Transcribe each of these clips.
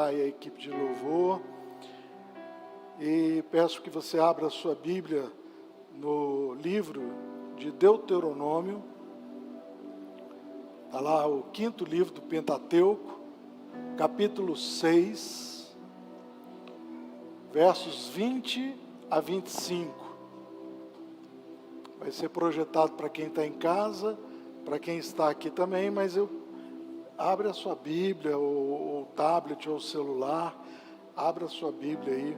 A equipe de louvor, e peço que você abra a sua Bíblia no livro de Deuteronômio. Está lá o 5º livro do Pentateuco, capítulo 6, versos 20 a 25. Vai ser projetado para quem está em casa, para quem está aqui também, mas abre a sua Bíblia, ou tablet, ou celular, abra a sua Bíblia aí.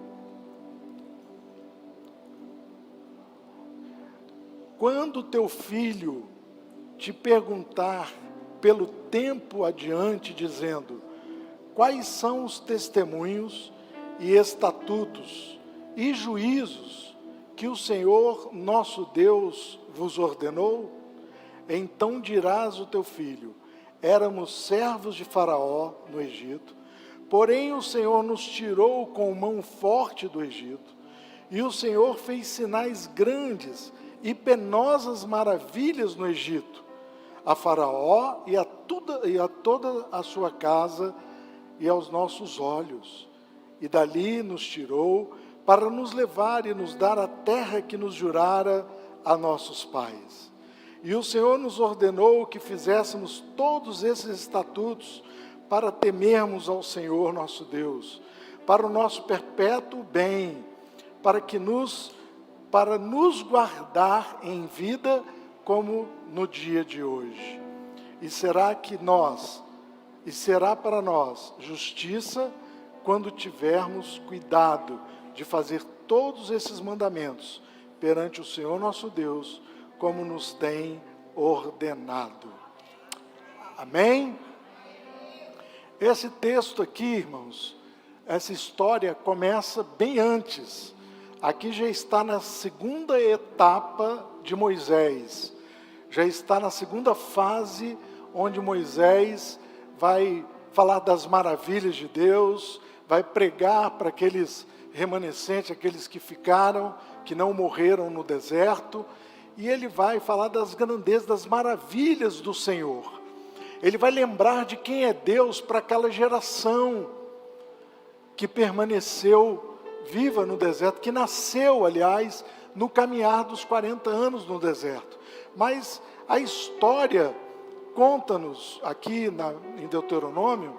Quando teu filho te perguntar pelo tempo adiante, dizendo: quais são os testemunhos e estatutos e juízos que o Senhor nosso Deus vos ordenou? Então dirás ao teu filho: éramos servos de Faraó no Egito, porém o Senhor nos tirou com mão forte do Egito, e o Senhor fez sinais grandes e penosas maravilhas no Egito, a Faraó e a toda a sua casa e aos nossos olhos. E dali nos tirou para nos levar e nos dar a terra que nos jurara a nossos pais. E o Senhor nos ordenou que fizéssemos todos esses estatutos para temermos ao Senhor nosso Deus, para o nosso perpétuo bem, para nos guardar em vida como no dia de hoje. E será para nós justiça quando tivermos cuidado de fazer todos esses mandamentos perante o Senhor nosso Deus, como nos tem ordenado. Amém? Esse texto aqui, irmãos, essa história começa bem antes. Aqui já está na segunda etapa de Moisés. Já está na segunda fase, onde Moisés vai falar das maravilhas de Deus, vai pregar para aqueles remanescentes, aqueles que ficaram, que não morreram no deserto. E ele vai falar das grandezas, das maravilhas do Senhor. Ele vai lembrar de quem é Deus para aquela geração que permaneceu viva no deserto, que nasceu, aliás, no caminhar dos 40 anos no deserto. Mas a história conta-nos aqui em Deuteronômio,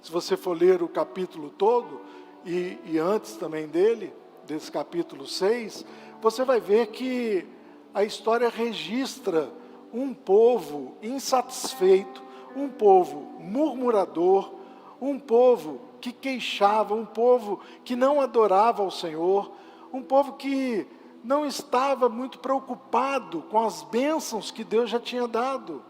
se você for ler o capítulo todo, e antes também desse capítulo 6, você vai ver que a história registra um povo insatisfeito, um povo murmurador, um povo que queixava, um povo que não adorava ao Senhor, um povo que não estava muito preocupado com as bênçãos que Deus já tinha dado.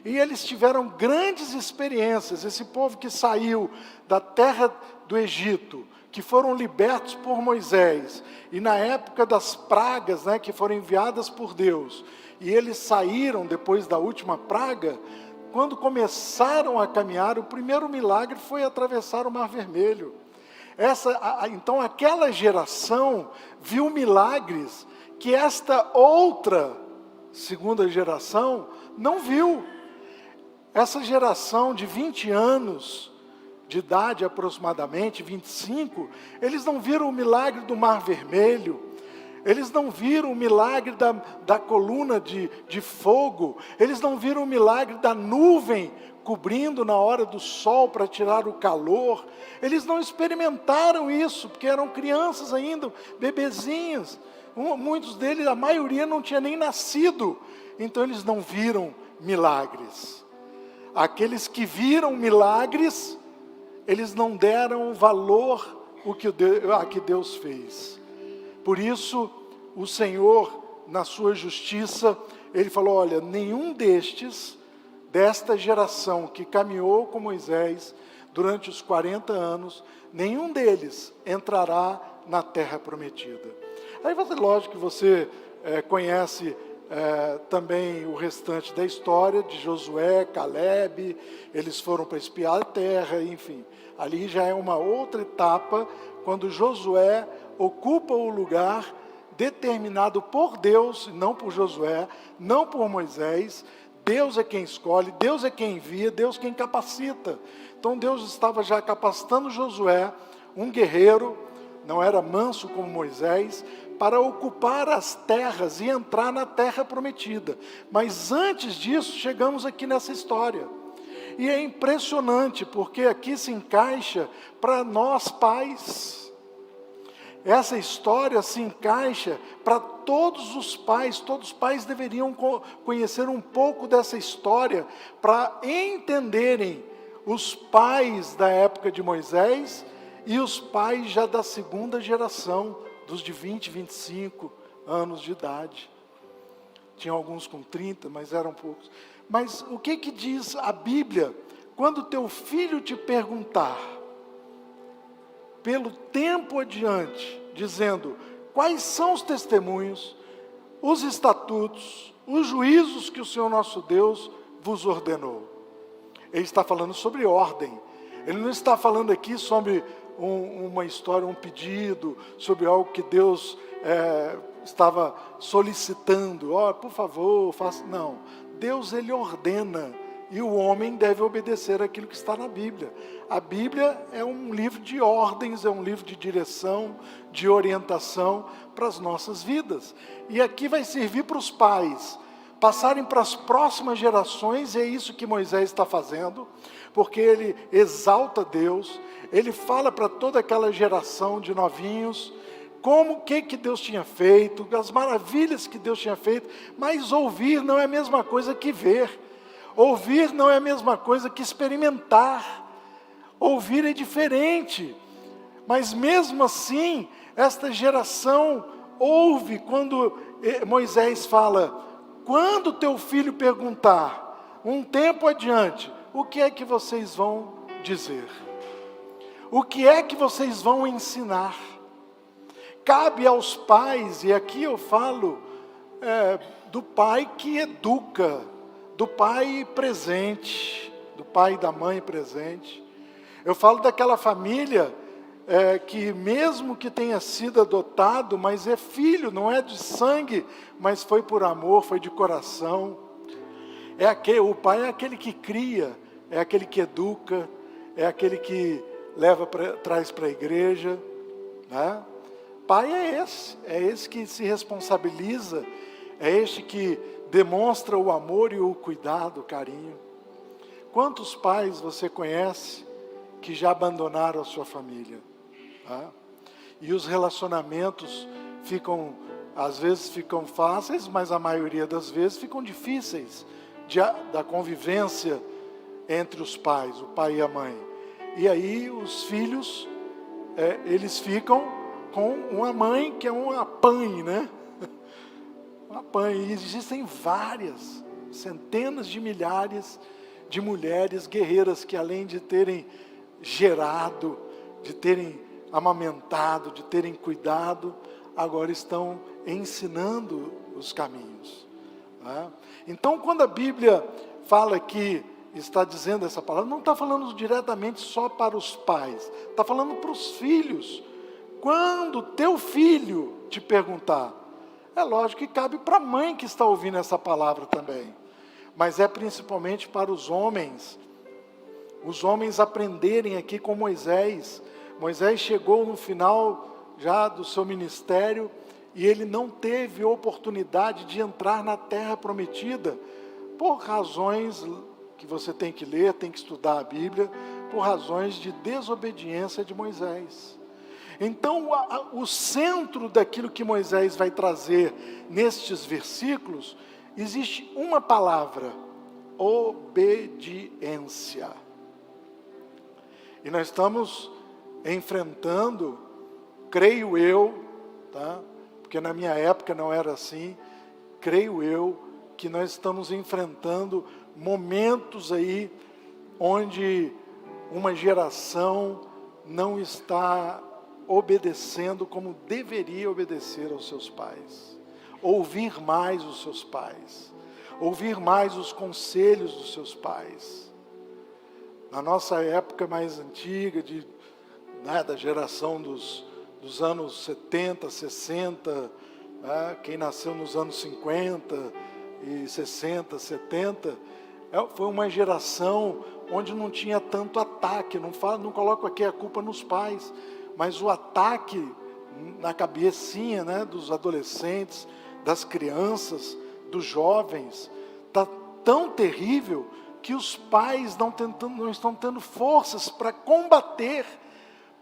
E eles tiveram grandes experiências, esse povo que saiu da terra do Egito, que foram libertos por Moisés, e na época das pragas, que foram enviadas por Deus, e eles saíram depois da última praga. Quando começaram a caminhar, o primeiro milagre foi atravessar o Mar Vermelho. Então aquela geração viu milagres que esta outra segunda geração não viu. Essa geração de 20 anos de idade, aproximadamente 25, eles não viram o milagre do Mar Vermelho, eles não viram o milagre da coluna de fogo, eles não viram o milagre da nuvem cobrindo na hora do sol para tirar o calor. Eles não experimentaram isso, porque eram crianças ainda, bebezinhos. Muitos deles, a maioria não tinha nem nascido, então eles não viram milagres. Aqueles que viram milagres, eles não deram valor a que Deus fez. Por isso, o Senhor, na sua justiça, Ele falou: olha, nenhum desta geração que caminhou com Moisés durante os 40 anos, nenhum deles entrará na terra prometida. Aí, lógico que você conhece também o restante da história de Josué, Caleb. Eles foram para espiar a terra, enfim. Ali já é uma outra etapa, quando Josué ocupa o lugar determinado por Deus, não por Josué, não por Moisés, Deus é quem escolhe, Deus é quem envia, Deus quem capacita. Então Deus estava já capacitando Josué, um guerreiro, não era manso como Moisés, para ocupar as terras e entrar na terra prometida. Mas antes disso, chegamos aqui nessa história. E é impressionante, porque aqui se encaixa para nós pais. Essa história se encaixa para todos os pais deveriam conhecer um pouco dessa história, para entenderem os pais da época de Moisés, e os pais já da segunda geração, dos de 20, 25 anos de idade. Tinha alguns com 30, mas eram poucos. Mas o que diz a Bíblia? Quando teu filho te perguntar, pelo tempo adiante, dizendo, quais são os testemunhos, os estatutos, os juízos que o Senhor nosso Deus vos ordenou. Ele está falando sobre ordem. Ele não está falando aqui sobre uma história, um pedido, sobre algo que Deus estava solicitando. Por favor, faça. Não. Deus, ele ordena, e o homem deve obedecer aquilo que está na Bíblia. A Bíblia é um livro de ordens, é um livro de direção, de orientação para as nossas vidas. E aqui vai servir para os pais passarem para as próximas gerações, e é isso que Moisés está fazendo, porque ele exalta Deus, ele fala para toda aquela geração de novinhos, o que Deus tinha feito, as maravilhas que Deus tinha feito, mas ouvir não é a mesma coisa que ver, ouvir não é a mesma coisa que experimentar, ouvir é diferente, mas mesmo assim, esta geração ouve quando Moisés fala, quando teu filho perguntar, um tempo adiante, o que é que vocês vão dizer? O que é que vocês vão ensinar? Cabe aos pais, e aqui eu falo do pai que educa, do pai presente, do pai e da mãe presente. Eu falo daquela família que mesmo que tenha sido adotado, mas é filho, não é de sangue, mas foi por amor, foi de coração. O pai é aquele que cria, é aquele que educa, é aquele que traz para a igreja, né? Pai é esse que se responsabiliza, é este que demonstra o amor e o cuidado, o carinho. Quantos pais você conhece que já abandonaram a sua família? Tá? E os relacionamentos às vezes ficam fáceis, mas a maioria das vezes ficam difíceis da convivência entre os pais, o pai e a mãe. E aí os filhos, eles ficam com uma mãe que é uma PAN, né? Uma PAN, e existem várias, centenas de milhares de mulheres guerreiras que além de terem gerado, de terem amamentado, de terem cuidado, agora estão ensinando os caminhos. Tá? Então, quando a Bíblia fala que está dizendo essa palavra, não está falando diretamente só para os pais, está falando para os filhos. Quando teu filho te perguntar, é lógico que cabe para a mãe que está ouvindo essa palavra também, mas é principalmente para os homens aprenderem aqui com Moisés. Moisés chegou no final já do seu ministério, e ele não teve oportunidade de entrar na terra prometida, por razões que você tem que ler, tem que estudar a Bíblia, por razões de desobediência de Moisés. Então, o centro daquilo que Moisés vai trazer nestes versículos, existe uma palavra: obediência. E nós estamos enfrentando, creio eu, tá? Porque na minha época não era assim, creio eu, que nós estamos enfrentando momentos aí, onde uma geração não está obedecendo como deveria obedecer aos seus pais, ouvir mais os seus pais, ouvir mais os conselhos dos seus pais. Na nossa época mais antiga, da geração dos anos 70, 60, quem nasceu nos anos 50, 60, 70, foi uma geração onde não tinha tanto ataque. Não coloco aqui a culpa nos pais, mas o ataque na cabecinha, né, dos adolescentes, das crianças, dos jovens, está tão terrível que os pais não estão tendo forças para combater,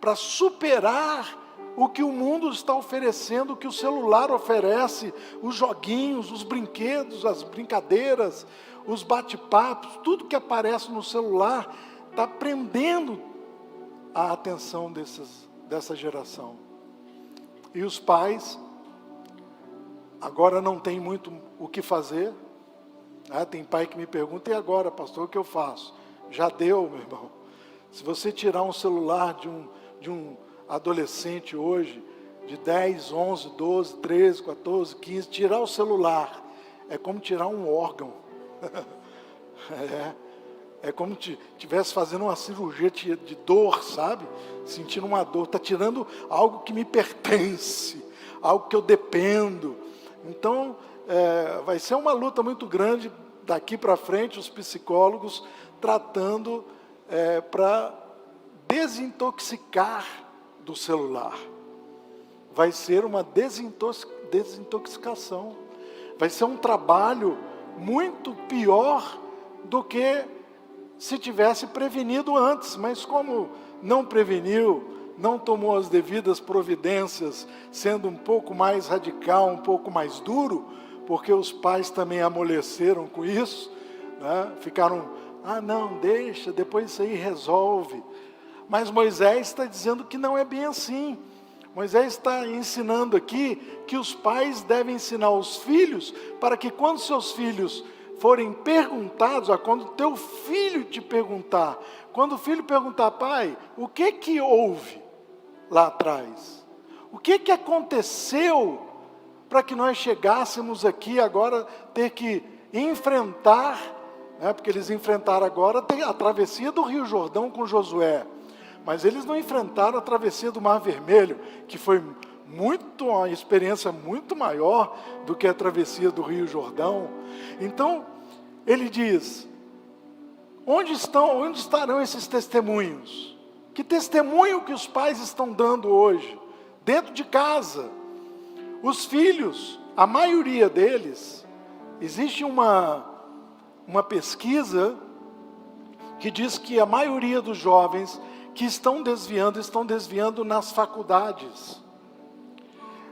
para superar o que o mundo está oferecendo, o que o celular oferece, os joguinhos, os brinquedos, as brincadeiras, os bate-papos, tudo que aparece no celular está prendendo a atenção dessa geração. E os pais agora não tem muito o que fazer. Tem pai que me pergunta: e agora, pastor, o que eu faço? Já deu, meu irmão. Se você tirar um celular de um adolescente hoje, de 10, 11, 12, 13, 14, 15, tirar o celular é como tirar um órgão. É como se estivesse fazendo uma cirurgia de dor, sabe? Sentindo uma dor, está tirando algo que me pertence, algo que eu dependo. Então, vai ser uma luta muito grande daqui para frente, os psicólogos tratando para desintoxicar do celular. Vai ser uma desintoxicação. Vai ser um trabalho muito pior do que se tivesse prevenido antes. Mas como não preveniu, não tomou as devidas providências, sendo um pouco mais radical, um pouco mais duro, porque os pais também amoleceram com isso, né? Ficaram, não, deixa, depois isso aí resolve. Mas Moisés está dizendo que não é bem assim. Moisés está ensinando aqui que os pais devem ensinar os filhos, para que quando seus filhos forem perguntados, quando teu filho te perguntar, quando o filho perguntar: pai, o que houve lá atrás? O que aconteceu para que nós chegássemos aqui agora ter que enfrentar, né, porque eles enfrentaram agora a travessia do Rio Jordão com Josué, mas eles não enfrentaram a travessia do Mar Vermelho, que foi uma experiência muito maior do que a travessia do Rio Jordão. Então, ele diz: onde estarão esses testemunhos? Que testemunho que os pais estão dando hoje? Dentro de casa. Os filhos, a maioria deles, existe uma pesquisa que diz que a maioria dos jovens que estão desviando nas faculdades.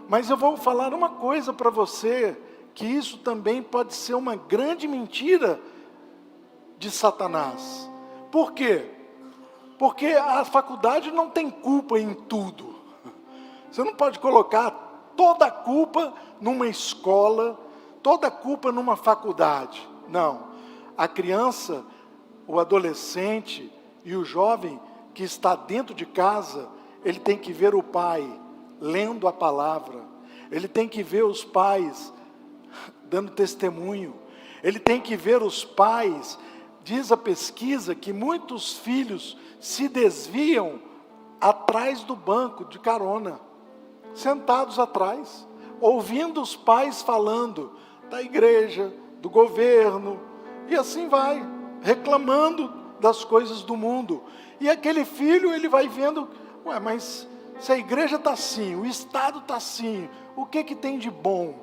Mas eu vou falar uma coisa para você, que isso também pode ser uma grande mentira de Satanás. Por quê? Porque a faculdade não tem culpa em tudo. Você não pode colocar toda a culpa numa escola, toda a culpa numa faculdade. Não. A criança, o adolescente e o jovem que está dentro de casa, ele tem que ver o pai lendo a palavra, ele tem que ver os pais dando testemunho, ele tem que ver os pais. Diz a pesquisa que muitos filhos se desviam atrás do banco de carona, sentados atrás, ouvindo os pais falando da igreja, do governo, e assim vai, reclamando das coisas do mundo. E aquele filho, ele vai vendo: mas se a igreja está assim, o Estado está assim, o que tem de bom?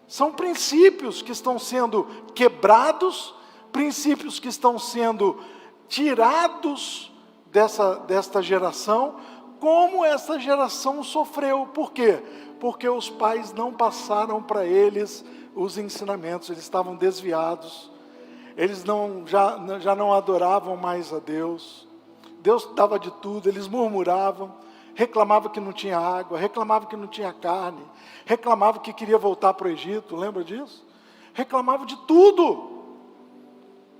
São princípios que estão sendo quebrados, princípios que estão sendo tirados desta geração, como essa geração sofreu. Por quê? Porque os pais não passaram para eles os ensinamentos, eles estavam desviados, eles já não adoravam mais a Deus. Deus dava de tudo, eles murmuravam, reclamavam que não tinha água, reclamavam que não tinha carne, reclamavam que queria voltar para o Egito, lembra disso? Reclamavam de tudo,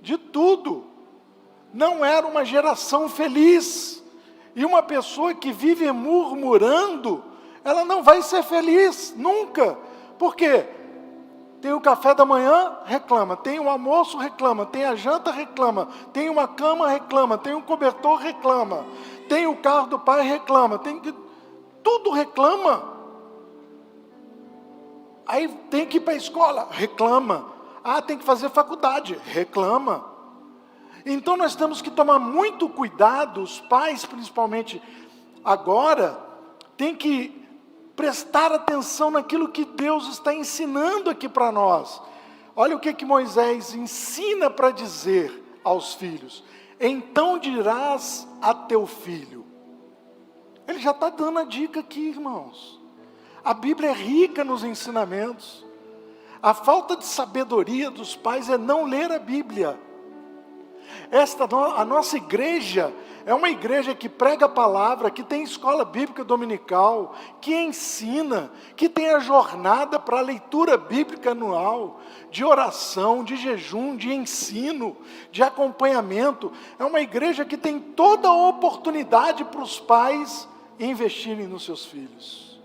de tudo. Não era uma geração feliz. E uma pessoa que vive murmurando, ela não vai ser feliz, nunca. Por quê? Tem o café da manhã, reclama. Tem o almoço, reclama. Tem a janta, reclama. Tem uma cama, reclama. Tem um cobertor, reclama. Tem o carro do pai, reclama. Tudo reclama. Aí tem que ir para a escola, reclama. Ah, tem que fazer faculdade, reclama. Então nós temos que tomar muito cuidado, os pais principalmente agora, tem que prestar atenção naquilo que Deus está ensinando aqui para nós. Olha o que Moisés ensina para dizer aos filhos. Então dirás a teu filho. Ele já está dando a dica aqui, irmãos. A Bíblia é rica nos ensinamentos. A falta de sabedoria dos pais é não ler a Bíblia. A nossa igreja é uma igreja que prega a palavra, que tem escola bíblica dominical, que ensina, que tem a jornada para a leitura bíblica anual, de oração, de jejum, de ensino, de acompanhamento. É uma igreja que tem toda a oportunidade para os pais investirem nos seus filhos.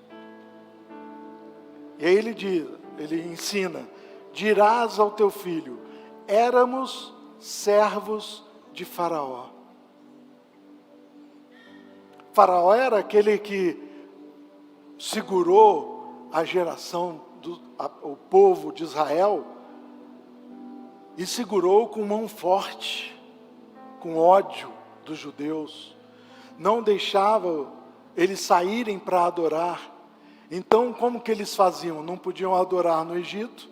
E aí ele ensina, dirás ao teu filho, éramos servos de Faraó. Faraó era aquele que segurou a geração, o povo de Israel, e segurou com mão forte, com ódio dos judeus, não deixava eles saírem para adorar. Então como que eles faziam? Não podiam adorar no Egito,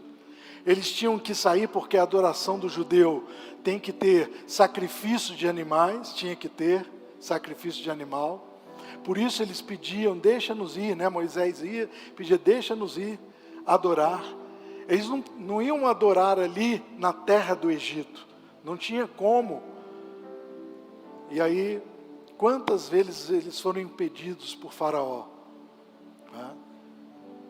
eles tinham que sair porque a adoração do judeu tem que ter sacrifício de animais, tinha que ter sacrifício de animal. Por isso eles pediam, deixa-nos ir, né? Moisés ia, pedia, deixa-nos ir adorar. Eles não iam adorar ali na terra do Egito, não tinha como. E aí, quantas vezes eles foram impedidos por Faraó? Né?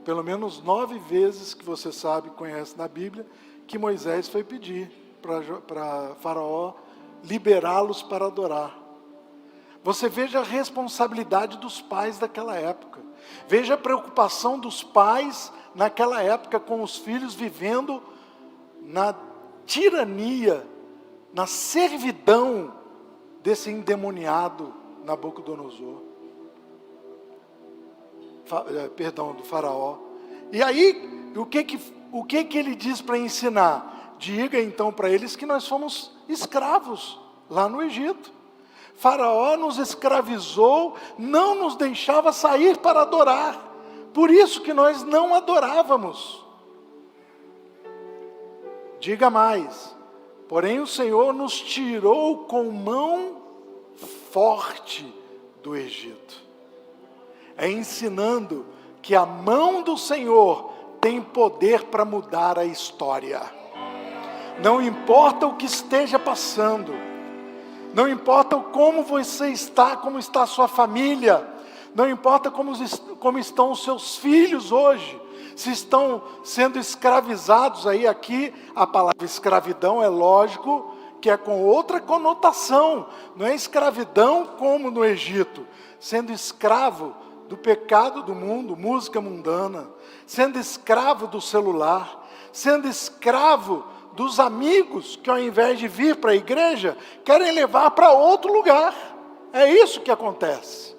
Pelo menos 9 vezes que você sabe, conhece na Bíblia, que Moisés foi pedir para Faraó liberá-los para adorar. Você veja a responsabilidade dos pais daquela época. Veja a preocupação dos pais naquela época com os filhos vivendo na tirania, na servidão desse endemoniado Nabucodonosor. Do Faraó. E aí, o que ele diz para ensinar? Diga então para eles que nós fomos escravos lá no Egito. Faraó nos escravizou, não nos deixava sair para adorar. Por isso que nós não adorávamos. Diga mais. Porém o Senhor nos tirou com mão forte do Egito. É ensinando que a mão do Senhor tem poder para mudar a história. Não importa o que esteja passando, não importa como você está, como está a sua família, não importa como estão os seus filhos hoje, se estão sendo escravizados aí, aqui a palavra escravidão é lógico que é com outra conotação, não é escravidão como no Egito, sendo escravo do pecado do mundo, música mundana, sendo escravo do celular, sendo escravo dos amigos que ao invés de vir para a igreja, querem levar para outro lugar. É isso que acontece.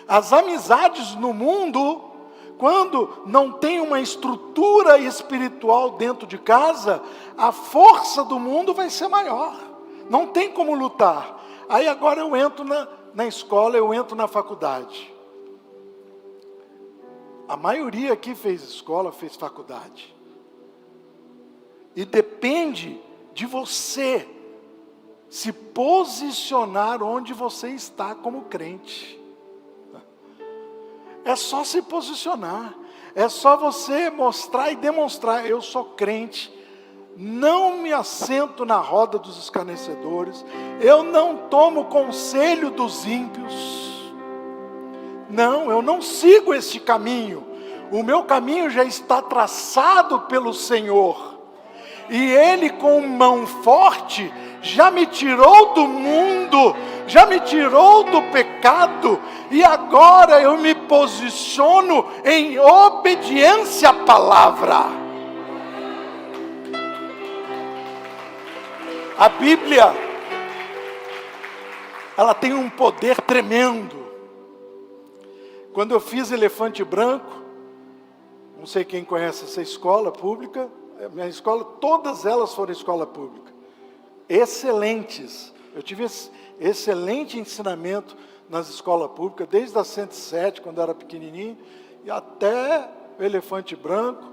As amizades no mundo, quando não tem uma estrutura espiritual dentro de casa, a força do mundo vai ser maior. Não tem como lutar. Aí agora eu entro na escola, eu entro na faculdade. A maioria aqui fez escola, fez faculdade. E depende de você se posicionar onde você está como crente. É só se posicionar. É só você mostrar e demonstrar. Eu sou crente. Não me assento na roda dos escarnecedores. Eu não tomo conselho dos ímpios. Não, eu não sigo este caminho. O meu caminho já está traçado pelo Senhor. E Ele com mão forte já me tirou do mundo, já me tirou do pecado. E agora eu me posiciono em obediência à palavra. A Bíblia, ela tem um poder tremendo. Quando eu fiz Elefante Branco, Não sei quem conhece essa escola pública. Minha escola, todas elas foram escola pública. Excelentes. Eu tive excelente ensinamento nas escolas públicas, desde a 107, quando eu era pequenininho, e até o Elefante Branco,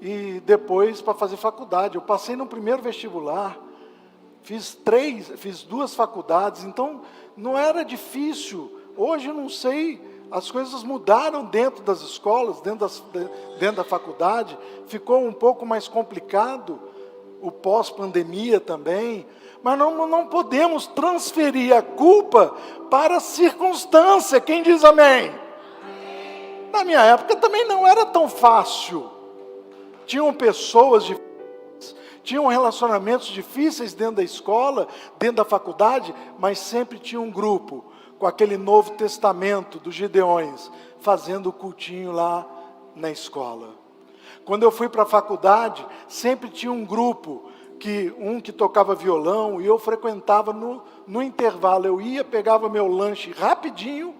e depois para fazer faculdade. Eu passei no primeiro vestibular, fiz 2 faculdades, então não era difícil. Hoje eu não sei, as coisas mudaram dentro das escolas, dentro da faculdade, ficou um pouco mais complicado, o pós-pandemia também, mas não podemos transferir a culpa para a circunstância. Quem diz amém? Na minha época também não era tão fácil. Tinham pessoas difíceis, tinham relacionamentos difíceis dentro da escola, dentro da faculdade, mas sempre tinha um grupo, com aquele Novo Testamento dos Gideões, fazendo o cultinho lá na escola. Quando eu fui para a faculdade, sempre tinha um grupo, que tocava violão, e eu frequentava no intervalo. Eu ia, pegava meu lanche rapidinho,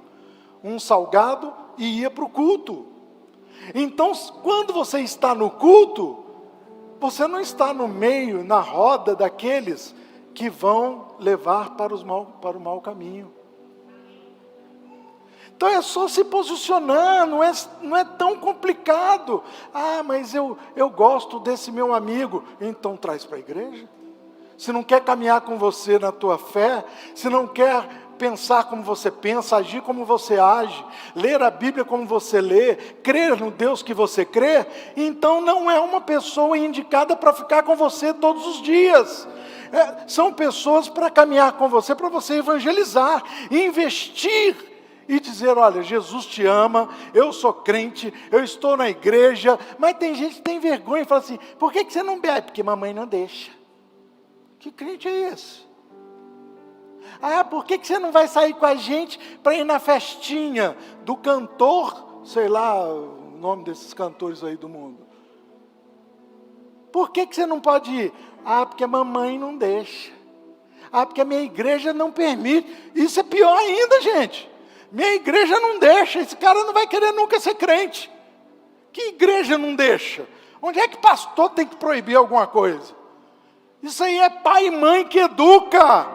um salgado, e ia para o culto. Então, quando você está no culto, você não está no meio, na roda daqueles que vão levar para o mau caminho. Então é só se posicionar, não é tão complicado. Ah, mas eu gosto desse meu amigo. Então traz para a igreja. Se não quer caminhar com você na tua fé, se não quer pensar como você pensa, agir como você age, ler a Bíblia como você lê, crer no Deus que você crê, então não é uma pessoa indicada para ficar com você todos os dias. São pessoas para caminhar com você, para você evangelizar, investir, e dizer, olha, Jesus te ama, eu sou crente, eu estou na igreja, mas tem gente que tem vergonha e fala assim, por que você não bebe? Porque mamãe não deixa. Que crente é esse? Ah, por que você não vai sair com a gente para ir na festinha do cantor, sei lá o nome desses cantores aí do mundo? Por que você não pode ir? Ah, porque a mamãe não deixa. Ah, porque a minha igreja não permite. Isso é pior ainda, gente. Minha igreja não deixa, esse cara não vai querer nunca ser crente. Que igreja não deixa? Onde é que pastor tem que proibir alguma coisa? Isso aí é pai e mãe que educa.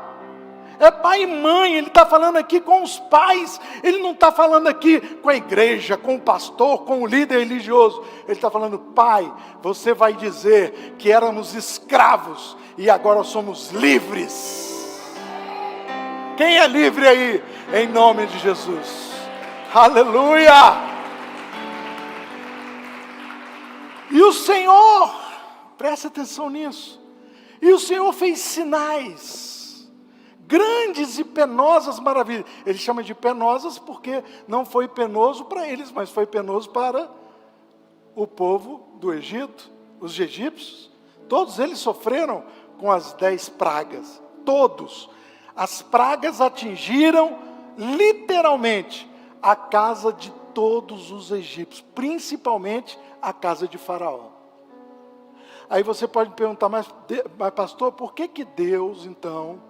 É pai e mãe, ele está falando aqui com os pais, ele não está falando aqui com a igreja, com o pastor, com o líder religioso. Ele está falando, pai, você vai dizer que éramos escravos e agora somos livres. Quem é livre aí? Em nome de Jesus. Aleluia! E o Senhor, presta atenção nisso, e o Senhor fez sinais, grandes e penosas maravilhas. Ele chama de penosas porque não foi penoso para eles, mas foi penoso para o povo do Egito, os egípcios. Todos eles sofreram com as 10 pragas, todos. As pragas atingiram literalmente a casa de todos os egípcios, principalmente a casa de Faraó. Aí você pode perguntar, mas pastor, por que Deus então,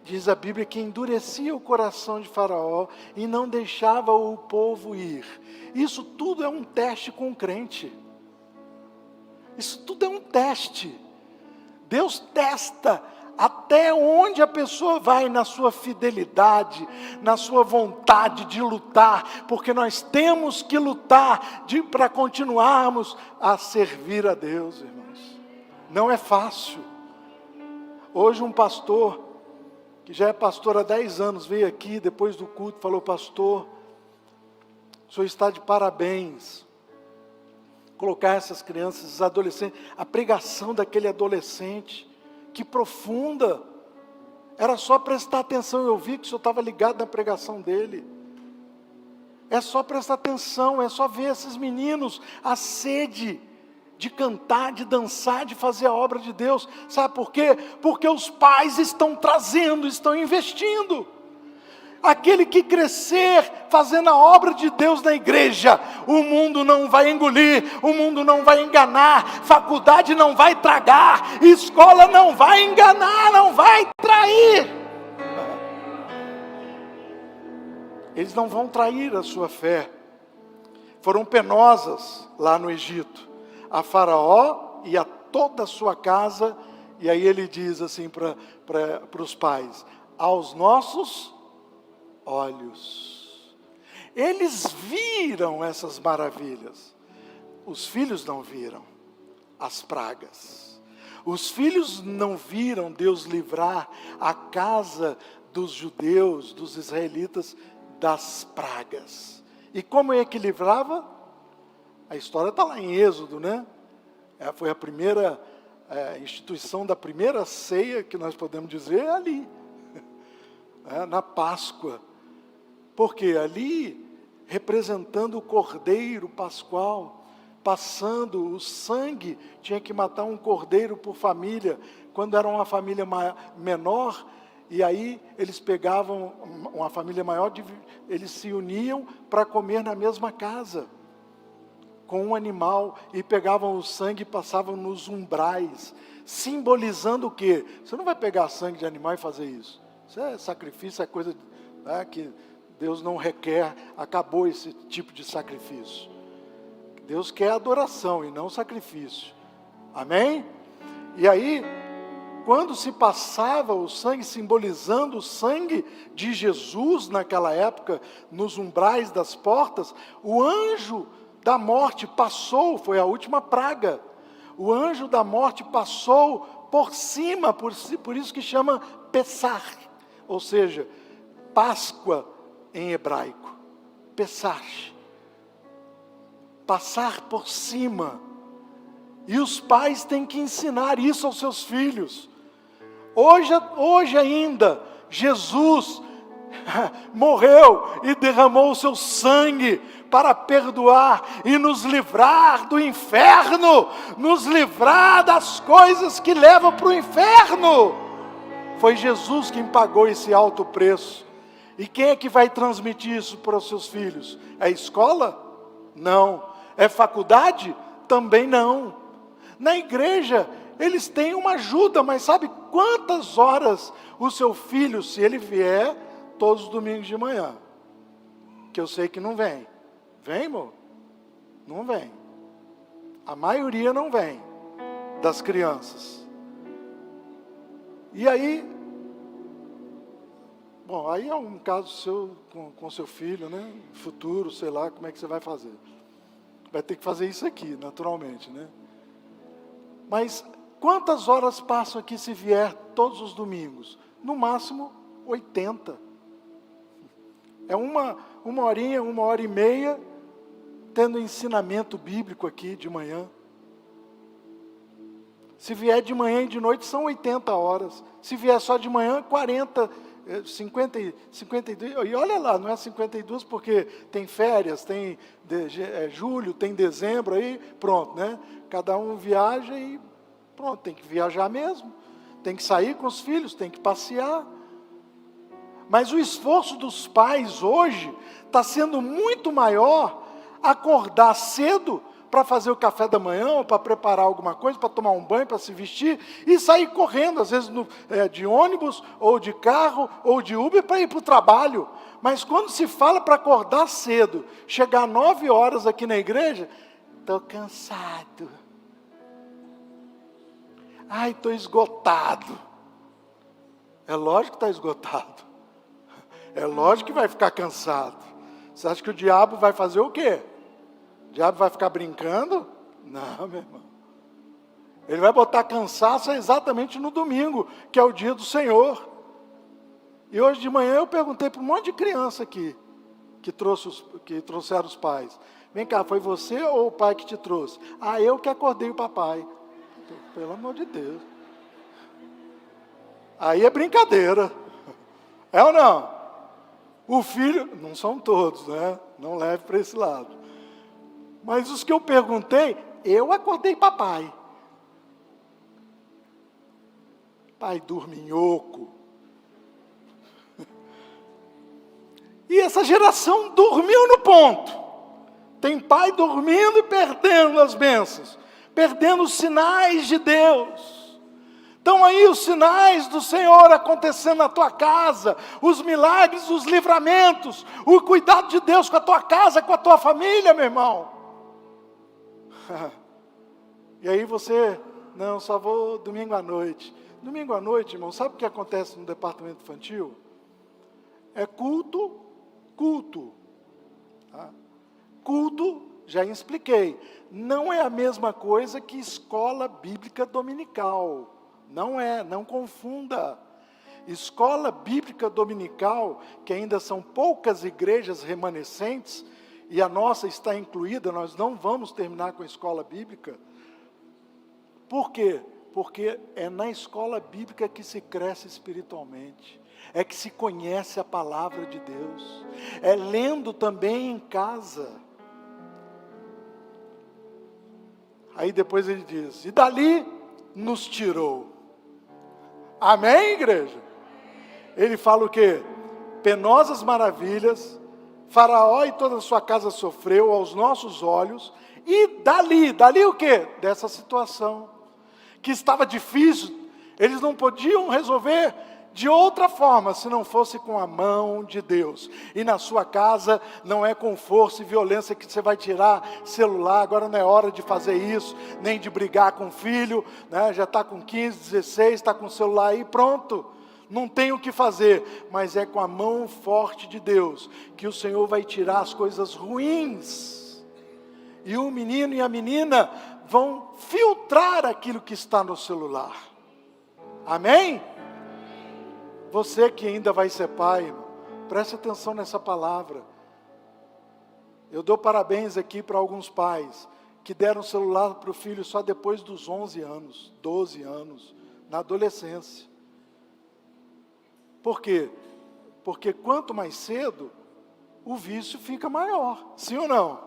diz a Bíblia que endurecia o coração de Faraó e não deixava o povo ir? Isso tudo é um teste com o crente. Isso tudo é um teste. Deus testa até onde a pessoa vai na sua fidelidade, na sua vontade de lutar, porque nós temos que lutar para continuarmos a servir a Deus, irmãos. Não é fácil. Hoje um pastor, que já é pastor há 10 anos, veio aqui depois do culto e falou, pastor, o senhor está de parabéns. Colocar essas crianças, esses adolescentes, a pregação daquele adolescente, que profunda, era só prestar atenção. Eu vi que o senhor estava ligado na pregação dele. É só prestar atenção, é só ver esses meninos, a sede de cantar, de dançar, de fazer a obra de Deus. Sabe por quê? Porque os pais estão trazendo, estão investindo. Aquele que crescer fazendo a obra de Deus na igreja, o mundo não vai engolir, o mundo não vai enganar, faculdade não vai tragar, escola não vai enganar, não vai trair. Eles não vão trair a sua fé. foram penosas lá no Egito. A Faraó e a toda a sua casa, e aí ele diz assim para os pais: aos nossos olhos. Eles viram essas maravilhas. Os filhos não viram as pragas. Os filhos não viram Deus livrar a casa dos judeus, dos israelitas, das pragas. E como é que livrava? A história está lá em Êxodo, né? Foi a primeira instituição da primeira ceia, que nós podemos dizer, ali. Na Páscoa. Porque ali, representando o Cordeiro Pascual, passando o sangue, tinha que matar um cordeiro por família. Quando era uma família menor, e aí eles pegavam uma família maior, eles se uniam para comer na mesma casa, com um animal, e pegavam o sangue e passavam nos umbrais, simbolizando o quê? Você não vai pegar sangue de animal e fazer isso. Isso é sacrifício, é coisa que Deus não requer, acabou esse tipo de sacrifício. Deus quer adoração e não sacrifício. Amém? E aí, quando se passava o sangue, simbolizando o sangue de Jesus naquela época, nos umbrais das portas, o anjo da morte passou, foi a última praga. O anjo da morte passou por cima, por isso que chama Pessah, ou seja, Páscoa em hebraico. Pessah. Passar por cima. E os pais têm que ensinar isso aos seus filhos. Hoje ainda, Jesus morreu e derramou o seu sangue para perdoar e nos livrar do inferno, nos livrar das coisas que levam para o inferno. Foi Jesus quem pagou esse alto preço. E quem é que vai transmitir isso para os seus filhos? É a escola? Não. É faculdade? Também não. Na igreja, eles têm uma ajuda, mas sabe quantas horas o seu filho, se ele vier todos os domingos de manhã, que eu sei que não vem. Vem, amor? Não vem. A maioria não vem, das crianças. E aí, bom, aí é um caso seu, com seu filho, né? Futuro, sei lá, como é que você vai fazer. Vai ter que fazer isso aqui, naturalmente, né? Mas quantas horas passam aqui se vier todos os domingos? No máximo 80. É uma horinha, 1h30, tendo ensinamento bíblico aqui de manhã. Se vier de manhã e de noite são 80 horas. Se vier só de manhã, 40, 52. E olha lá, não é 52 porque tem férias, tem julho, tem dezembro, aí pronto, né? Cada um viaja e pronto, tem que viajar mesmo. Tem que sair com os filhos, tem que passear. Mas o esforço dos pais hoje está sendo muito maior acordar cedo para fazer o café da manhã, ou para preparar alguma coisa, para tomar um banho, para se vestir, e sair correndo, às vezes de ônibus, ou de carro, ou de Uber, para ir para o trabalho. Mas quando se fala para acordar cedo, chegar 9 horas aqui na igreja, estou cansado. Ai, estou esgotado. É lógico que está esgotado. É lógico que vai ficar cansado. Você acha que o diabo vai fazer o quê? O diabo vai ficar brincando? Não, meu irmão. Ele vai botar cansaço exatamente no domingo, que é o dia do Senhor. E hoje de manhã eu perguntei para um monte de criança aqui, que trouxeram os pais. Vem cá, foi você ou o pai que te trouxe? Ah, eu que acordei o papai. Pelo amor de Deus. Aí é brincadeira. É ou não? O filho, não são todos, né? Não leve para esse lado. Mas os que eu perguntei, eu acordei papai. Pai dorminhoco. E essa geração dormiu no ponto. Tem pai dormindo e perdendo as bênçãos. Perdendo os sinais de Deus. Estão aí os sinais do Senhor acontecendo na tua casa, os milagres, os livramentos, o cuidado de Deus com a tua casa, com a tua família, meu irmão. E aí você, não, só vou domingo à noite. Domingo à noite, irmão, sabe o que acontece no departamento infantil? É culto. Tá? Culto, já expliquei, não é a mesma coisa que escola bíblica dominical. Não é, não confunda. Escola bíblica dominical, que ainda são poucas igrejas remanescentes, e a nossa está incluída, nós não vamos terminar com a escola bíblica. Por quê? Porque é na escola bíblica que se cresce espiritualmente, é que se conhece a palavra de Deus, é lendo também em casa. Aí depois ele diz, e dali nos tirou. Amém, igreja? Ele fala o quê? Penosas maravilhas, Faraó e toda a sua casa sofreu aos nossos olhos, e dali o quê? Dessa situação, que estava difícil, eles não podiam resolver de outra forma, se não fosse com a mão de Deus. E na sua casa, não é com força e violência que você vai tirar celular, agora não é hora de fazer isso, nem de brigar com o filho, né? Já está com 15, 16, está com o celular aí, pronto. Não tem o que fazer, mas é com a mão forte de Deus, que o Senhor vai tirar as coisas ruins. E o menino e a menina vão filtrar aquilo que está no celular. Amém? Você que ainda vai ser pai, irmão, preste atenção nessa palavra. Eu dou parabéns aqui para alguns pais que deram celular para o filho só depois dos 11 anos, 12 anos, na adolescência. Por quê? Porque quanto mais cedo, o vício fica maior, sim ou não?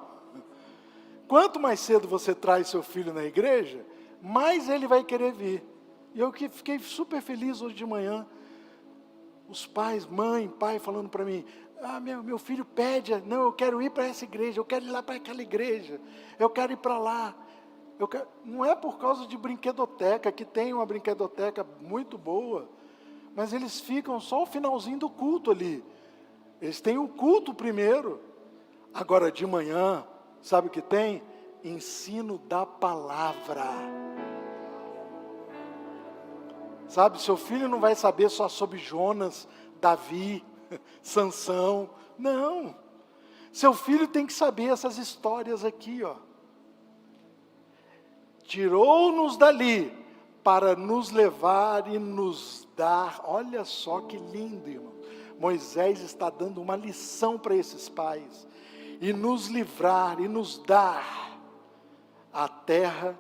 Quanto mais cedo você traz seu filho na igreja, mais ele vai querer vir. E eu que fiquei super feliz hoje de manhã, os pais, mãe, pai falando para mim, meu filho pede, não, eu quero ir para essa igreja, eu quero ir lá para aquela igreja, eu quero ir para lá. Não é por causa de brinquedoteca, que tem uma brinquedoteca muito boa, mas eles ficam só o finalzinho do culto ali. Eles têm o culto primeiro. Agora de manhã, sabe o que tem? Ensino da palavra. Sabe, seu filho não vai saber só sobre Jonas, Davi, Sansão. Não. Seu filho tem que saber essas histórias aqui, ó. Tirou-nos dali para nos levar e nos dar. Olha só que lindo, irmão. Moisés está dando uma lição para esses pais. E nos livrar e nos dar a terra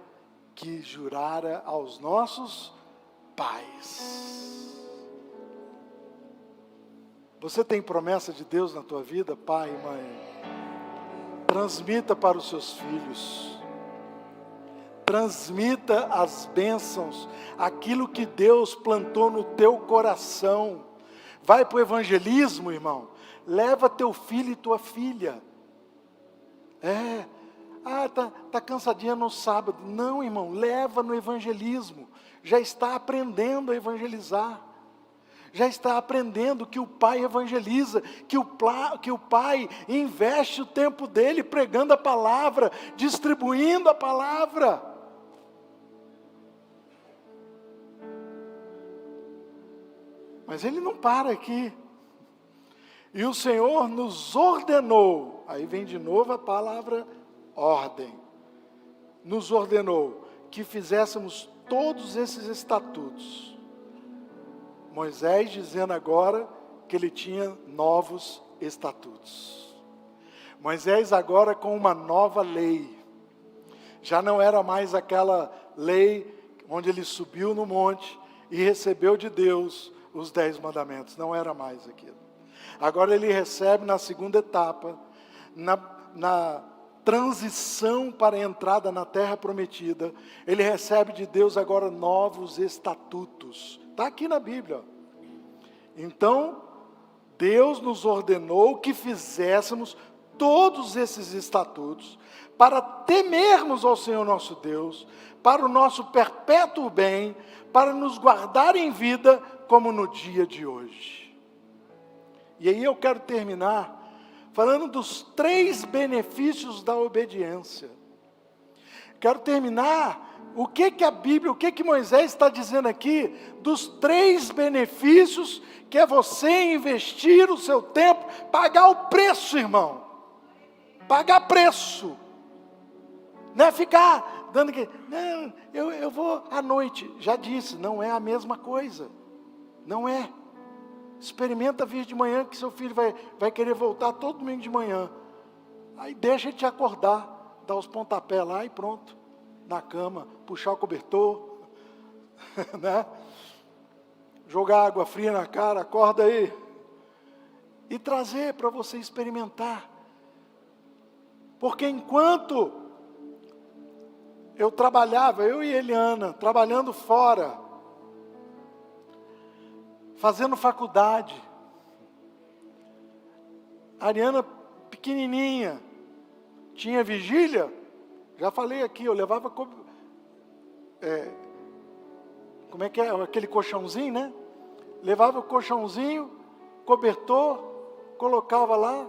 que jurara aos nossos pais. Você tem promessa de Deus na tua vida, pai e mãe? Transmita para os seus filhos. Transmita as bênçãos, aquilo que Deus plantou no teu coração. Vai para o evangelismo, irmão. Leva teu filho e tua filha. Tá cansadinha no sábado. Não, irmão, leva no evangelismo. Já está aprendendo a evangelizar. Já está aprendendo que o pai evangeliza, que o pai investe o tempo dele pregando a palavra, distribuindo a palavra. Mas ele não para aqui. E o Senhor nos ordenou, aí vem de novo a palavra ordem. Nos ordenou que fizéssemos todos esses estatutos. Moisés dizendo agora que ele tinha novos estatutos. Moisés agora com uma nova lei. Já não era mais aquela lei onde ele subiu no monte e recebeu de Deus os 10 mandamentos. Não era mais aquilo. Agora ele recebe na segunda etapa, na transição para a entrada na terra prometida, ele recebe de Deus agora novos estatutos. Está aqui na Bíblia. Então, Deus nos ordenou que fizéssemos todos esses estatutos, para temermos ao Senhor nosso Deus, para o nosso perpétuo bem, para nos guardar em vida, como no dia de hoje. E aí eu quero terminar falando dos 3 benefícios da obediência. Quero terminar o que a Bíblia, o que Moisés está dizendo aqui, dos 3 benefícios que é você investir o seu tempo, pagar o preço, irmão. Pagar preço. Não é ficar dando que, não, eu vou à noite. Já disse, não é a mesma coisa. Não é. Experimenta vir de manhã, que seu filho vai querer voltar todo domingo de manhã. Aí deixa ele te acordar, dá os pontapés lá e pronto. Na cama, puxar o cobertor, né? Jogar água fria na cara, acorda aí. E trazer para você experimentar. Porque enquanto eu trabalhava, eu e Eliana, trabalhando fora, fazendo faculdade, a Ariana pequenininha, tinha vigília, já falei aqui, eu levava, como é que é, aquele colchãozinho, né? Levava o colchãozinho, cobertor, colocava lá,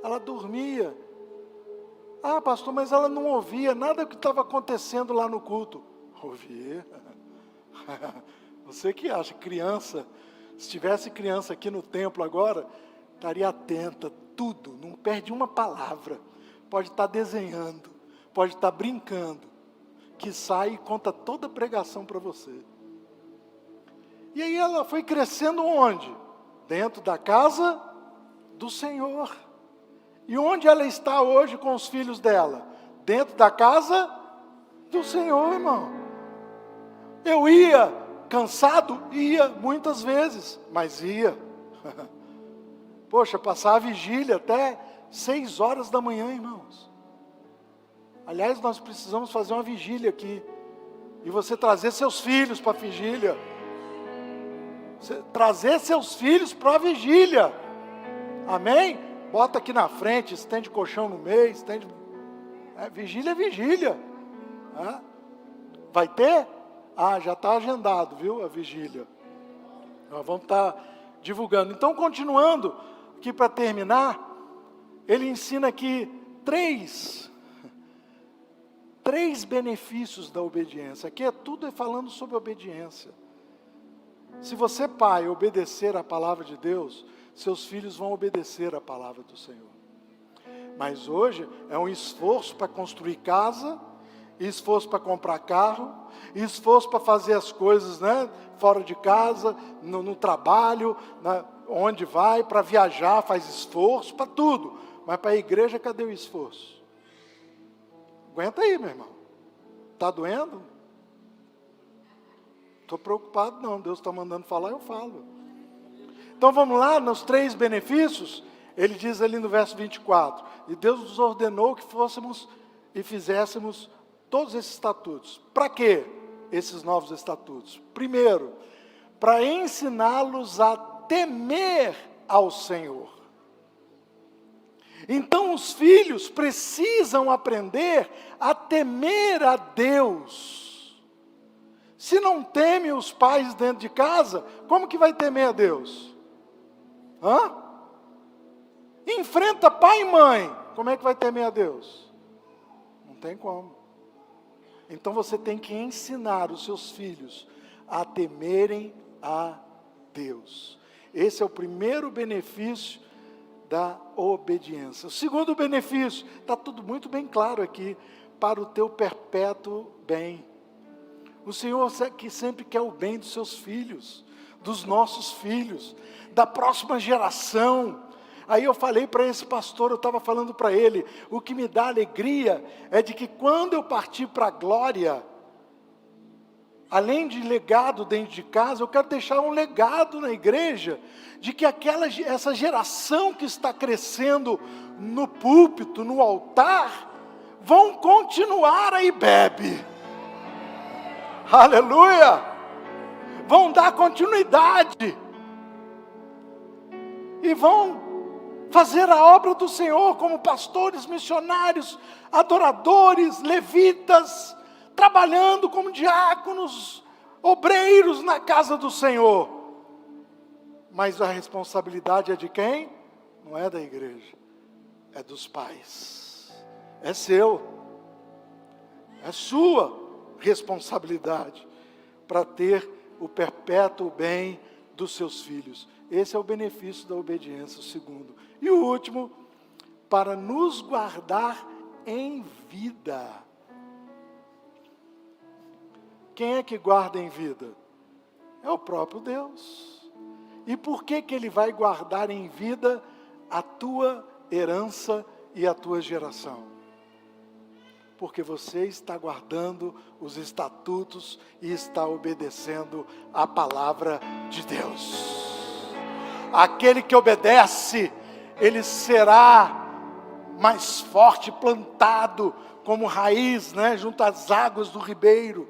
ela dormia. Ah, pastor, mas ela não ouvia nada do que estava acontecendo lá no culto. Ouvia. Você que acha, criança, se tivesse criança aqui no templo agora, estaria atenta, tudo, não perde uma palavra. Pode estar desenhando, pode estar brincando, que sai e conta toda a pregação para você. E aí ela foi crescendo onde? Dentro da casa do Senhor. E onde ela está hoje com os filhos dela? Dentro da casa do Senhor, irmão. Eu ia cansado? Ia, muitas vezes, mas ia. Poxa, passar a vigília até 6 horas da manhã, irmãos. Aliás, nós precisamos fazer uma vigília aqui. E você trazer seus filhos para a vigília. Trazer seus filhos para a vigília. Amém? Bota aqui na frente, estende colchão no meio, estende... vigília é vigília. Vai ter? Ah, já está agendado, viu, a vigília. Nós vamos estar divulgando. Então, continuando, aqui para terminar, ele ensina aqui 3 benefícios da obediência. Aqui é tudo falando sobre obediência. Se você, pai, obedecer a palavra de Deus, seus filhos vão obedecer a palavra do Senhor. Mas hoje é um esforço para construir casa, esforço para comprar carro, esforço para fazer as coisas, né, fora de casa, no trabalho, onde vai, para viajar, faz esforço, para tudo. Mas para a igreja, cadê o esforço? Aguenta aí, meu irmão. Está doendo? Estou preocupado não, Deus está mandando falar, eu falo. Então vamos lá, nos 3 benefícios, ele diz ali no verso 24, e Deus nos ordenou que fôssemos e fizéssemos todos esses estatutos. Para quê esses novos estatutos? Primeiro, para ensiná-los a temer ao Senhor. Então os filhos precisam aprender a temer a Deus. Se não teme os pais dentro de casa, como que vai temer a Deus? Enfrenta pai e mãe, como é que vai temer a Deus? Não tem como. Então você tem que ensinar os seus filhos a temerem a Deus. Esse é o primeiro benefício da obediência. O segundo benefício, está tudo muito bem claro aqui, para o teu perpétuo bem. O Senhor que sempre quer o bem dos seus filhos, dos nossos filhos, da próxima geração. Aí eu falei para esse pastor, eu estava falando para ele, o que me dá alegria é de que quando eu partir para a glória, além de legado dentro de casa, eu quero deixar um legado na igreja, de que essa geração que está crescendo no púlpito, no altar, vão continuar aí, bebe. Aleluia! Vão dar continuidade. E vão fazer a obra do Senhor como pastores, missionários, adoradores, levitas, trabalhando como diáconos, obreiros na casa do Senhor. Mas a responsabilidade é de quem? Não é da igreja, é dos pais. É seu, é sua responsabilidade para ter o perpétuo bem dos seus filhos. Esse é o benefício da obediência, o segundo. E o último, para nos guardar em vida. Quem é que guarda em vida? É o próprio Deus. E por que Ele vai guardar em vida a tua herança e a tua geração? Porque você está guardando os estatutos e está obedecendo a palavra de Deus. Aquele que obedece, ele será mais forte, plantado como raiz, junto às águas do ribeiro.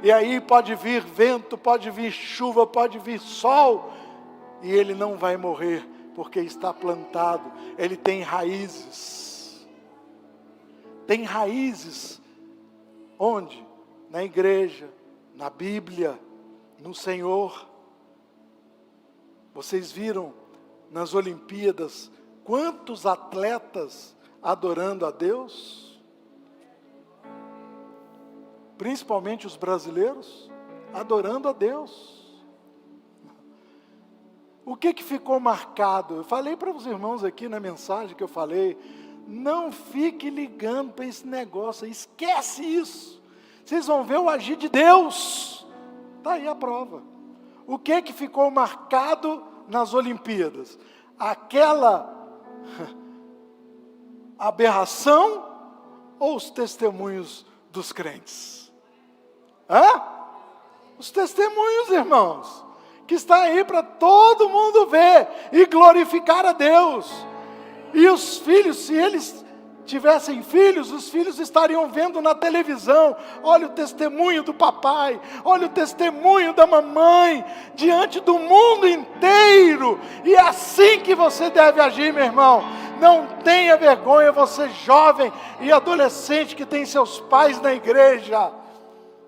E aí pode vir vento, pode vir chuva, pode vir sol, e ele não vai morrer, porque está plantado. Ele tem raízes. Tem raízes. Onde? Na igreja, na Bíblia, no Senhor. Vocês viram nas Olimpíadas quantos atletas adorando a Deus? Principalmente os brasileiros, adorando a Deus. O que ficou marcado? Eu falei para os irmãos aqui na mensagem que eu falei, não fique ligando para esse negócio, esquece isso. Vocês vão ver o agir de Deus. Está aí a prova. O que ficou marcado nas Olimpíadas? Aquela aberração ou os testemunhos dos crentes? Os testemunhos, irmãos, que está aí para todo mundo ver e glorificar a Deus. E os filhos, se eles tivessem filhos, os filhos estariam vendo na televisão, olha o testemunho do papai, olha o testemunho da mamãe, diante do mundo inteiro. E é assim que você deve agir, meu irmão. Não tenha vergonha, você jovem e adolescente que tem seus pais na igreja.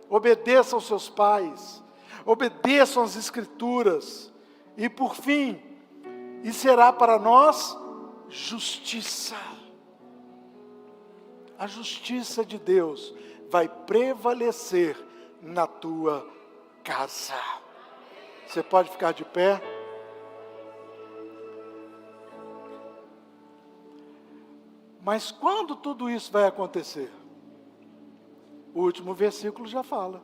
Obedeça aos seus pais, obedeçam às Escrituras. E por fim, e será para nós justiça. A justiça de Deus vai prevalecer na tua casa. Você pode ficar de pé? Mas quando tudo isso vai acontecer? O último versículo já fala.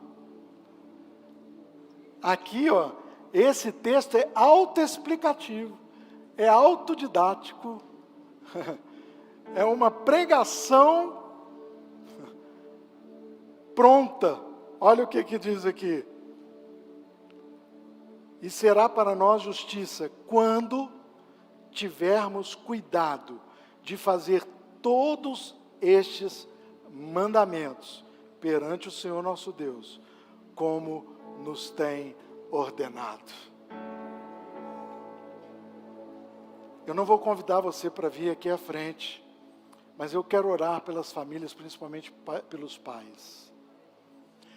Aqui, esse texto é autoexplicativo, é autodidático, é uma pregação pronta. Olha o que diz aqui. E será para nós justiça quando tivermos cuidado de fazer todos estes mandamentos perante o Senhor nosso Deus, como nos tem ordenado. Eu não vou convidar você para vir aqui à frente, mas eu quero orar pelas famílias, principalmente pelos pais.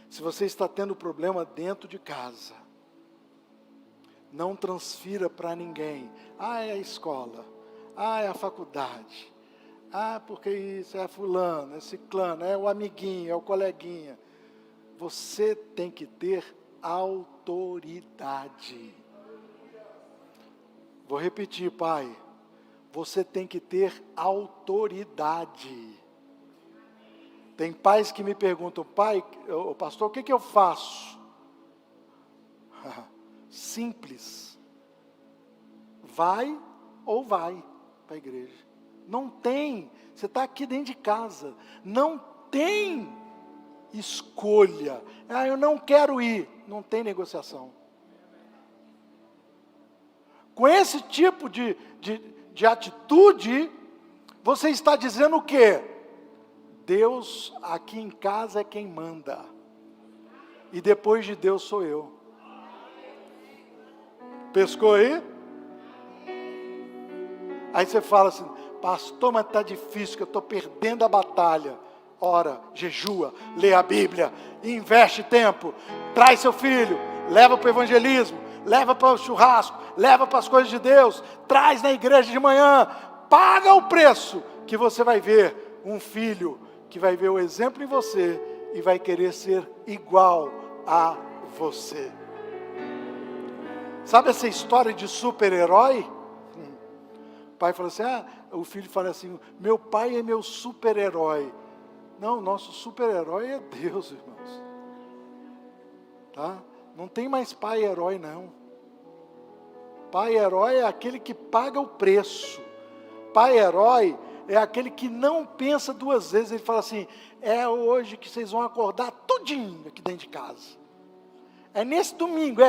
Se você está tendo problema dentro de casa, não transfira para ninguém. É a escola, é a faculdade, porque isso é fulano, é ciclano, é o amiguinho, é o coleguinha. Você tem que ter autoridade. Vou repetir, pai. Você tem que ter autoridade. Tem pais que me perguntam, pai, pastor, o que eu faço? Simples. Vai ou vai para a igreja. Não tem, você está aqui dentro de casa, não tem escolha. Eu não quero ir, não tem negociação. Com esse tipo de atitude, você está dizendo o quê? Deus aqui em casa é quem manda. E depois de Deus sou eu. Pescou aí? Aí você fala assim, pastor, mas está difícil, que eu estou perdendo a batalha. Ora, jejua, lê a Bíblia, investe tempo, traz seu filho, leva para o evangelismo, leva para o churrasco, leva para as coisas de Deus, traz na igreja de manhã, paga o preço, que você vai ver um filho que vai ver o exemplo em você e vai querer ser igual a você. Sabe essa história de super-herói? O pai fala assim, o filho fala assim, meu pai é meu super-herói. Não, nosso super-herói é Deus, irmãos. Tá? Não tem mais pai-herói, não. Pai-herói é aquele que paga o preço. Pai-herói é aquele que não pensa duas vezes. Ele fala assim, é hoje que vocês vão acordar tudinho aqui dentro de casa. É nesse domingo,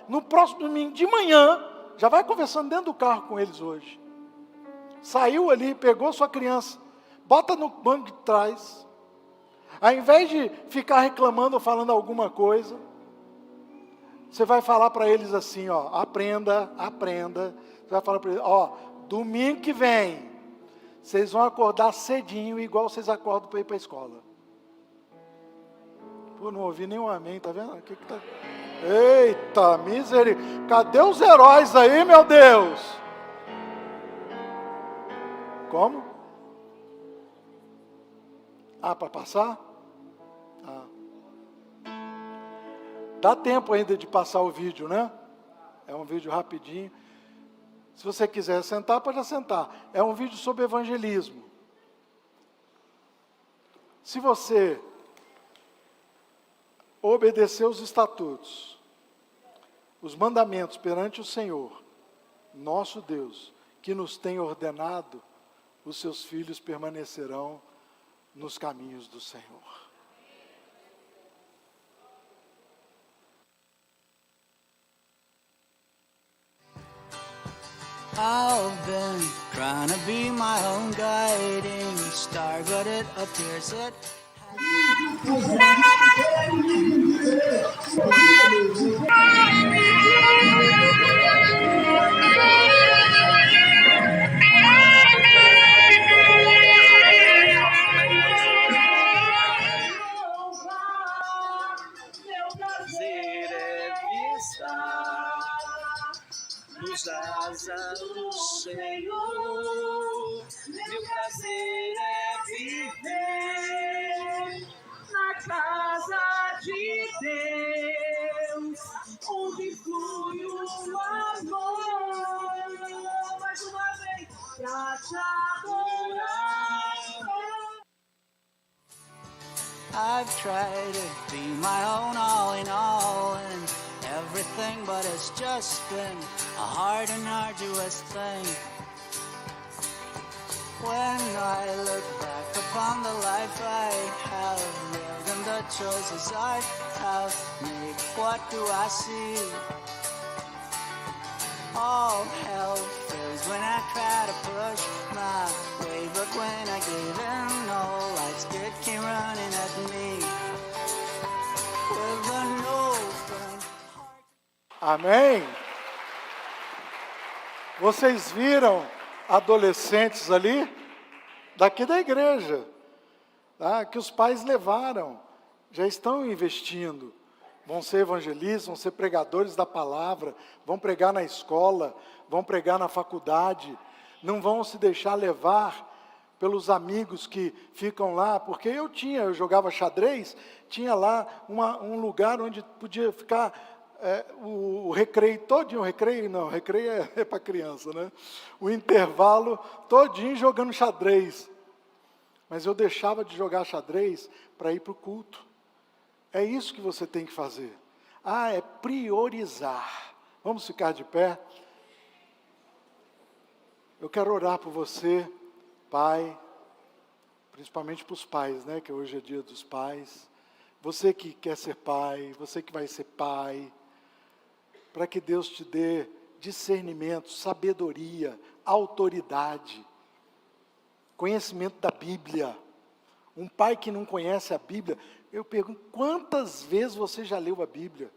no próximo domingo de manhã, já vai conversando dentro do carro com eles hoje. Saiu ali, pegou sua criança, bota no banco de trás. Ao invés de ficar reclamando ou falando alguma coisa, você vai falar para eles assim, aprenda. Você vai falar para eles, domingo que vem, vocês vão acordar cedinho, igual vocês acordam para ir para a escola. Pô, não ouvi nenhum amém, tá vendo? O que tá... Eita, misericórdia. Cadê os heróis aí, meu Deus? Como? Para passar? Dá tempo ainda de passar o vídeo, né? É um vídeo rapidinho. Se você quiser sentar, pode sentar. É um vídeo sobre evangelismo. Se você obedecer os estatutos, os mandamentos perante o Senhor, nosso Deus, que nos tem ordenado, os seus filhos permanecerão nos caminhos do Senhor. I've been trying to be my own guiding star, but it appears that nos asas do Senhor, meu prazer é viver na casa de Deus, onde flui o amor. Mais uma vez, pra te adorar. I've tried to be my own all in all and everything, but it's just been a hard and arduous thing. When I look back upon the life I have lived and the choices I have made, what do I see? All hell froze when I tried to push my way, but when I gave in, no life's good came running at me with an open heart. Amém? Vocês viram adolescentes ali, daqui da igreja, tá? Que os pais levaram, já estão investindo. Vão ser evangelistas, vão ser pregadores da palavra, vão pregar na escola, vão pregar na faculdade, não vão se deixar levar pelos amigos que ficam lá, porque eu jogava xadrez, tinha lá um lugar onde podia ficar o recreio todinho, recreio é para criança, né? O intervalo todinho jogando xadrez, mas eu deixava de jogar xadrez para ir para o culto. É isso que você tem que fazer. É priorizar. Vamos ficar de pé? Eu quero orar por você, pai, principalmente para os pais, né? Que hoje é dia dos pais. Você que quer ser pai, você que vai ser pai, para que Deus te dê discernimento, sabedoria, autoridade, conhecimento da Bíblia. Um pai que não conhece a Bíblia, eu pergunto, quantas vezes você já leu a Bíblia?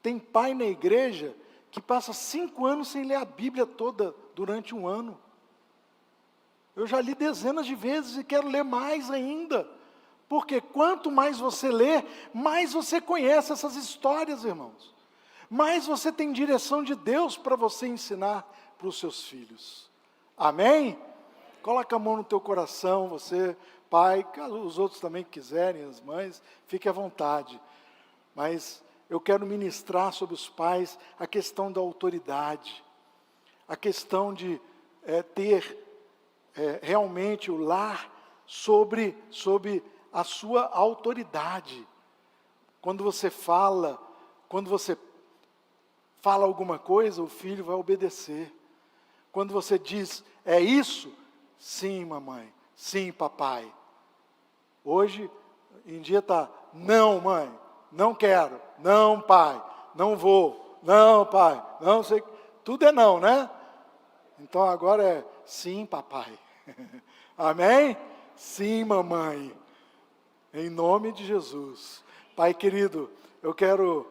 Tem pai na igreja que passa 5 anos sem ler a Bíblia toda durante um ano. Eu já li dezenas de vezes e quero ler mais ainda. Porque quanto mais você lê, mais você conhece essas histórias, irmãos. Mais você tem direção de Deus para você ensinar para os seus filhos. Amém? Coloca a mão no teu coração, você, pai, os outros também que quiserem, as mães, fique à vontade. Mas eu quero ministrar sobre os pais a questão da autoridade, a questão de ter realmente o lar sobre a sua autoridade. Quando você fala alguma coisa, o filho vai obedecer. Quando você diz, é isso? Sim, mamãe. Sim, papai. Hoje em dia está, não, mãe. Não quero. Não, pai. Não vou. Não, pai. Não sei. Tudo é não, né? Então agora é, sim, papai. Amém? Sim, mamãe. Em nome de Jesus. Pai querido, eu quero,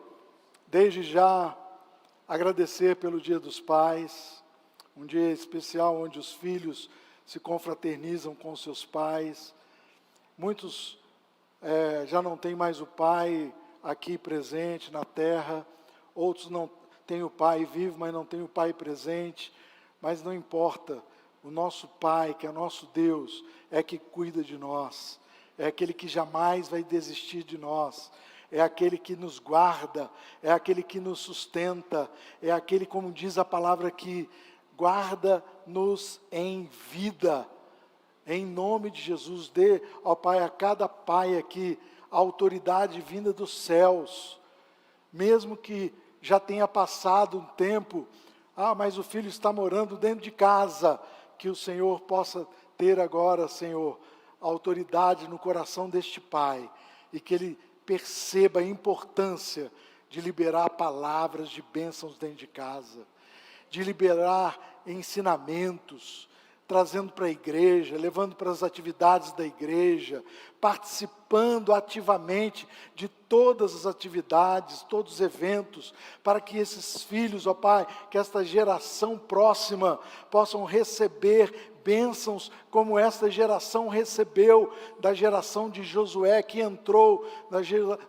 desde já, agradecer pelo Dia dos Pais, um dia especial onde os filhos se confraternizam com seus pais. Muitos já não têm mais o pai aqui presente na terra, outros não têm o pai vivo, mas não têm o pai presente, mas não importa, o nosso Pai, que é nosso Deus, é que cuida de nós, é aquele que jamais vai desistir de nós, é aquele que nos guarda, é aquele que nos sustenta, é aquele, como diz a palavra aqui, guarda-nos em vida. Em nome de Jesus, dê ao Pai, a cada pai aqui, a autoridade vinda dos céus, mesmo que já tenha passado um tempo, mas o filho está morando dentro de casa, que o Senhor possa ter agora, Senhor, a autoridade no coração deste pai, e que ele perceba a importância de liberar palavras de bênçãos dentro de casa, de liberar ensinamentos, trazendo para a igreja, levando para as atividades da igreja, participando ativamente de todas as atividades, todos os eventos, para que esses filhos, ó Pai, que esta geração próxima possam receber bênçãos como esta geração recebeu da geração de Josué, que entrou, da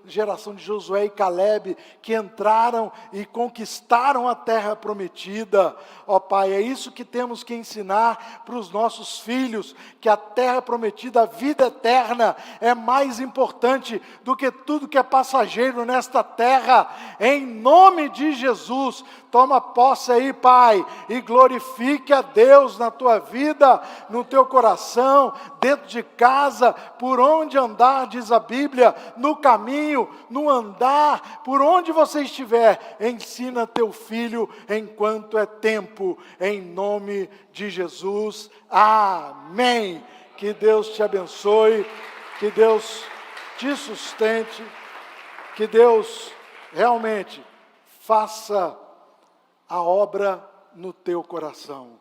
geração de Josué e Calebe, que entraram e conquistaram a terra prometida. Ó Pai, é isso que temos que ensinar para os nossos filhos, que a terra prometida, a vida eterna, é mais importante do que tudo que é passageiro nesta terra. Em nome de Jesus, toma posse aí, Pai, e glorifique a Deus na tua vida, no teu coração, dentro de casa, por onde andar, diz a Bíblia, no caminho, no andar, por onde você estiver, ensina teu filho enquanto é tempo, em nome de Jesus. Amém. Que Deus te abençoe, que Deus te sustente, que Deus realmente faça a obra no teu coração.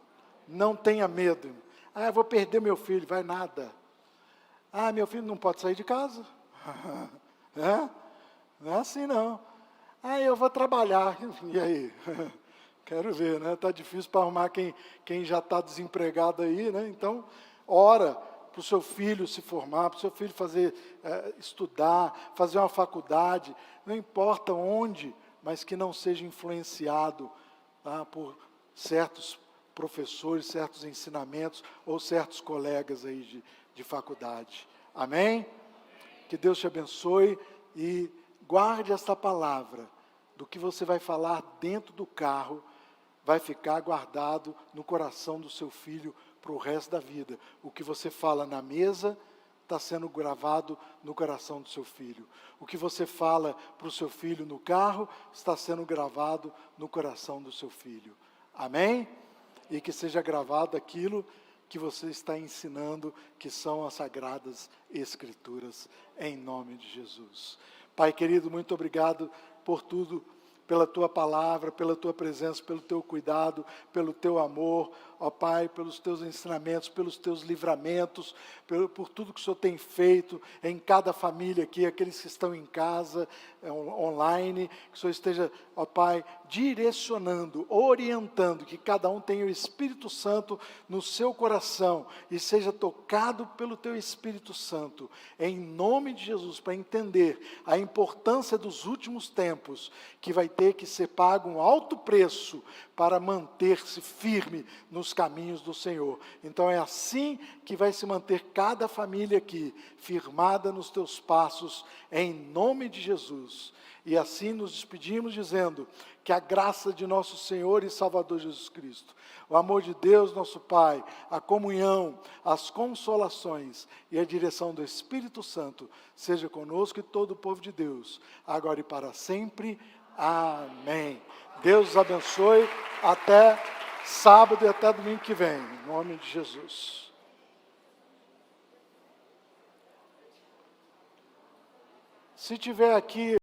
Não tenha medo. Eu vou perder meu filho. Vai nada. Meu filho não pode sair de casa. Não é assim não. Eu vou trabalhar. E aí? Quero ver, né? Está difícil para arrumar quem já está desempregado aí, né? Então, ora para o seu filho se formar, para o seu filho fazer, estudar, fazer uma faculdade, não importa onde, mas que não seja influenciado por certos professores, certos ensinamentos, ou certos colegas aí de faculdade. Amém? Que Deus te abençoe e guarde esta palavra, do que você vai falar dentro do carro, vai ficar guardado no coração do seu filho para o resto da vida. O que você fala na mesa está sendo gravado no coração do seu filho. O que você fala para o seu filho no carro está sendo gravado no coração do seu filho. Amém? E que seja gravado aquilo que você está ensinando, que são as Sagradas Escrituras, em nome de Jesus. Pai querido, muito obrigado por tudo, pela tua palavra, pela tua presença, pelo teu cuidado, pelo teu amor. ó Pai, pelos teus ensinamentos, pelos teus livramentos, por tudo que o Senhor tem feito em cada família aqui, aqueles que estão em casa, online, que o Senhor esteja, ó Pai, direcionando, orientando, que cada um tenha o Espírito Santo no seu coração e seja tocado pelo teu Espírito Santo, em nome de Jesus, para entender a importância dos últimos tempos, que vai ter que ser pago um alto preço para manter-se firme nos caminhos do Senhor. Então é assim que vai se manter cada família aqui, firmada nos teus passos, em nome de Jesus. E assim nos despedimos dizendo que a graça de nosso Senhor e Salvador Jesus Cristo, o amor de Deus nosso Pai, a comunhão, as consolações e a direção do Espírito Santo seja conosco e todo o povo de Deus, agora e para sempre. Amém. Deus os abençoe. Até sábado e até domingo que vem. Em nome de Jesus. Se tiver aqui